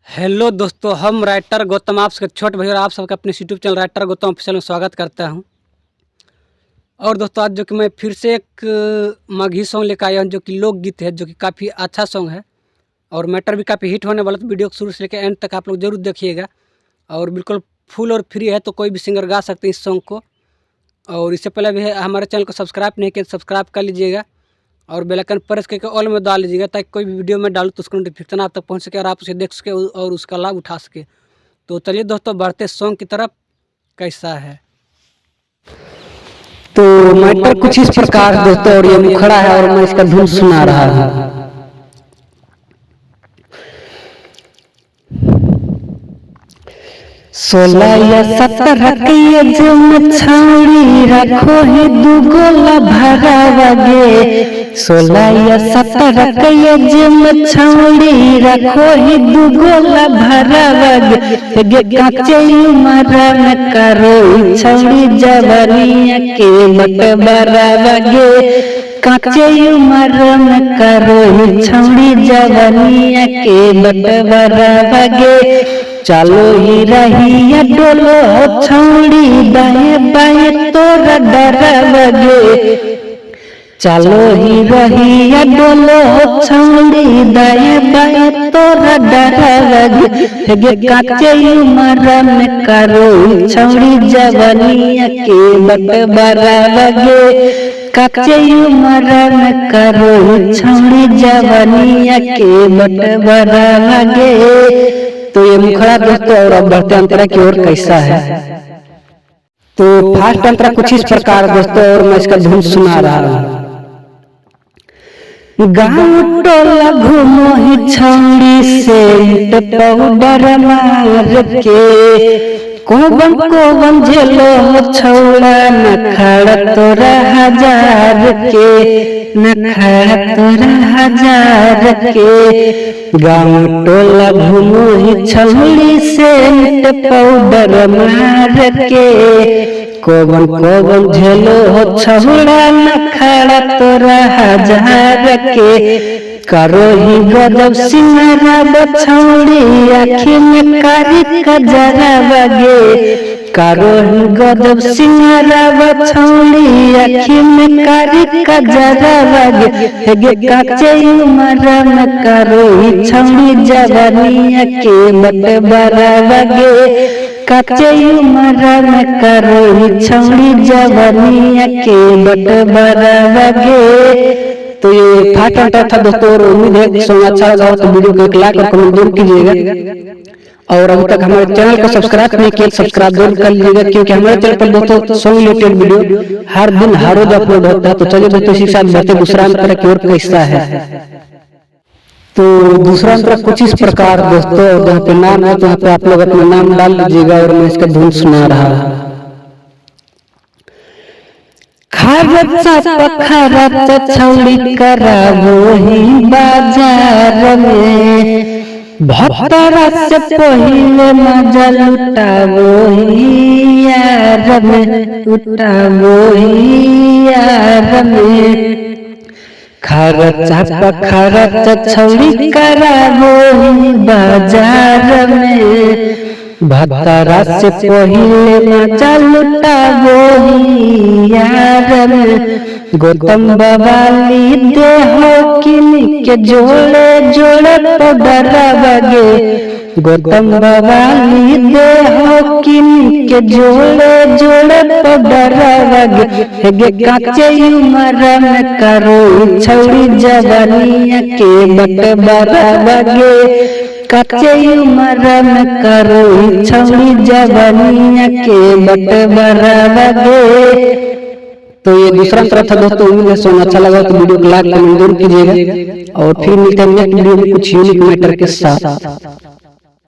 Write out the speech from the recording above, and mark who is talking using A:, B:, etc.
A: Hello दोस्तों, हम writer Gautam आप सबके छोटे भाई और आप सबके अपने YouTube channel writer Gautam official में स्वागत करता हूं। और दोस्तों, आज जो कि मैं फिर से एक माघी सॉन्ग लेकर आया हूं, जो कि लोकगीत है, जो कि काफ़ी अच्छा सॉन्ग है और मैटर भी काफ़ी हिट होने वाला। तो वीडियो को शुरू से लेकर एंड तक आप लोग जरूर देखिएगा। और बिल्कुल फुल और फ्री है, तो कोई भी सिंगर गा सकते हैं इस सॉन्ग को। और इससे पहले भी हमारे चैनल को सब्सक्राइब नहीं किया, सब्सक्राइब कर लीजिएगा और बेल आइकन प्रेस करके ऑल में डाल लीजिएगा, ताकि कोई भी वीडियो में डालूँ तो उसका नोटिफिकेशन आप तक पहुंच सके और आप उसे देख सके और उसका लाभ उठा सके। तो चलिए दोस्तों, बढ़ते सॉन्ग की तरफ। कैसा है तो मैटर कुछ इस प्रकार दोस्तों, और ये मुखड़ा है और मैं इसका धुन सुना रहा हूँ। सोलह या 17 के जम छाड़ी रखो ही दुगोला भरावा गे। 16 या 17 के जम छाड़ी रखो ही दुगोला भरावा गे। काचे उमरा में करो छौड़ी जवानिया के बटबरावा गे। काचे उमरा में करो छौड़ी जवानिया के बटबरावा गे। चलो ही रही डोलो छौड़ी दाएं बाएं तोरा डरावा गे। चलो ही रही डोलो छौड़ी दाएं बाएं तोरा डरावा गे। काचे उमरा में करो छौड़ी जवानिया के बटबरावा गे। काचे उमरा में करो छौड़ी जवानिया के बटबरावा गे। तो ये मुखड़ा दोस्तों, और अब बढ़ते अंतरा की ओर। कैसा है तो फास्ट अंतरा कुछ इस प्रकार दोस्तों, और मैं इसका धुन सुना रहा हूँ। गाँव टोला घूमो ही छौड़ी सेंट पाउडर मार के। कोवन झेलो छौड़ा नखड़ा तोरा 1000 के, नखड़ा तोरा 1000 के। गाँव टोला घूमो ही छौड़ी सेंट पाउडर मार के। कोवन झेलो छौड़ा नखड़ा तोरा 1000 के। करो ही गजब सिंगारा बछौड़ी आँखी में कारी कजरा गे। करो ही गजब सिंगारा बछौड़ी आँखी में कारी कजरा गे। काचे उमरा में करो ही छौड़ी जवानिया के बटबरावा गे। काचे उमरा में करो ही छौड़ी जवानिया के बटबरावा गे। तो ये फास्ट अंतर था दोस्तों, और उम्मीद है कि सॉन्ग अच्छा लगा हो तो वीडियो को एक लाइक और कमेंट जरूर कीजिएगा। और अभी तक हमारे चैनल को सब्सक्राइब नहीं किया, सब्सक्राइब जरूर कर लीजिएगा, क्योंकि हमारे चैनल पर दोस्तों सॉन्ग रिलेटेड वीडियो हर दिन हर रोज अपलोड होता है। तो चलिए दोस्तों, इसी के साथ बढ़ते दूसरा अंतर की ओर। कैसा है तो दूसरा अंतर कुछ इस प्रकार दोस्तों, जहाँ पे नाम है तो यहाँ पे आप लोग अपना नाम डाल लीजिएगा और मैं इसका धुन सुना रहा हूँ। खरच छौड़ी करावो ही बाजार में। भतरा से पहिले मजा लुटावो ही यार में, लुटावो ही यार में। खरच छौड़ी करावो ही बाजार में। भतरा से पहिले मजा लुटावो ही यार में। गौतम बवाली दे हो किन के जोड़े जोड़े पाउडरवा गे। गौतम बवाली दे हो किन के जोड़े जोड़े पाउडरवा गे। काचे उमरा में करो छौड़ी जवानिया के बटबरावा गे। काचे उमरा में करो छौड़ी जवानिया के बटबरावा गे। तो ये दूसरा तरफ था दोस्तों, उम्मीद है सॉन्ग अच्छा लगा तो वीडियो को लाइक कमेंट जरूर कीजिएगा। और फिर मिलते हैं नेक्स्ट वीडियो में कुछ यूनिक मैटर के साथ।